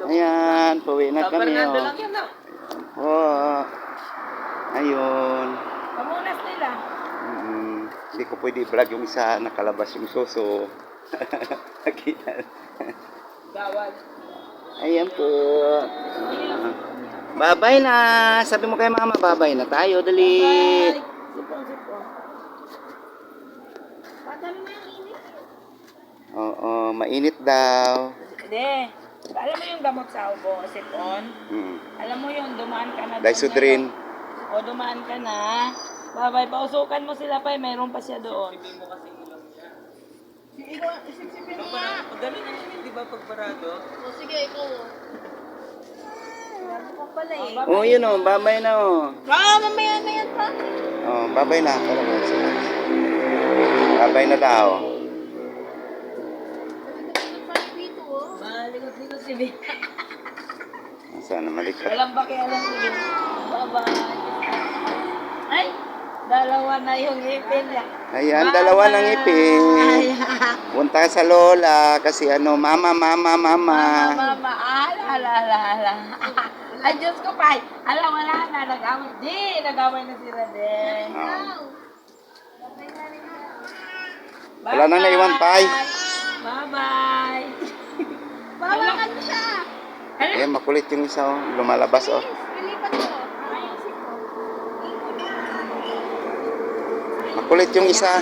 Ayan, pauwi na kami. Fernando Oh. lang yan, ah. Oh. Ayun. Pamunas nila. Hindi ko pwede i-vlog yung isa, nakalabas yung suso. Bawal. Ayan po. Babay na. Sabi mo kay mama, babay na tayo. Dali. Sipon. Patalo na yung init. Oo, mainit daw. Hindi. Alam mo yung gamot sa ubo, sipon? Alam mo yung dumaan ka na. Dysodrin. O dumaan ka na. Babay, pausukan mo sila pa, mayroon pa siya doon. Hindi mo kasi ilong niya. Isipsipin mo nga. Magaling na yun, di ba, pagbarado? O sige, ikaw. Sinabi mo pala eh. Oh, yun oh, babay na oh. Mamaya na yan pa. Oh, babay na. Babay na daw. Malikot dito si Bita. Sana malikat. Walang pakialam si Bita. Bye-bye. Ay, dalawa na yung ipin niya. Ayan, dalawa ng ipin. Punta sa lola kasi ano, mama. Mama, ala. Ay, Diyos ko pa. Alam, wala na. Nag-away. Di, nag-away na sila din. Wala nang naiwan pa. Bye-bye. Bawakan mo siya. Ayan, makulit yung isa oh. Lumalabas oh. Pilipan mo. Makulit yung isa.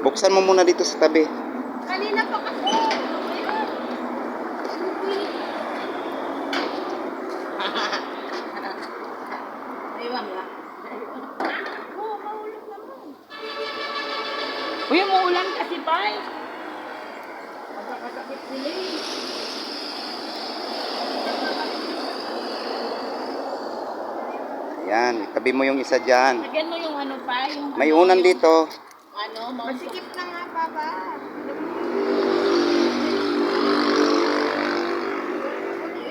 Buksan mo muna dito sa tabi. Kanina pa kasi. Aywan lang. Oo, mahulog naman. Uy, umuulan kasi pa eh. Magkakasakit sila eh. Ayan, itabi mo yung isa dyan. Lagyan mo yung ano pa, yung May unan dito. ano, masikip na nga baba.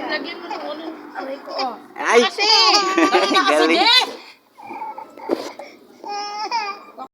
Lagyan mo ng unan. Aray ko, oh. Ay! Kasi! Galing na kasi, Galing. Des!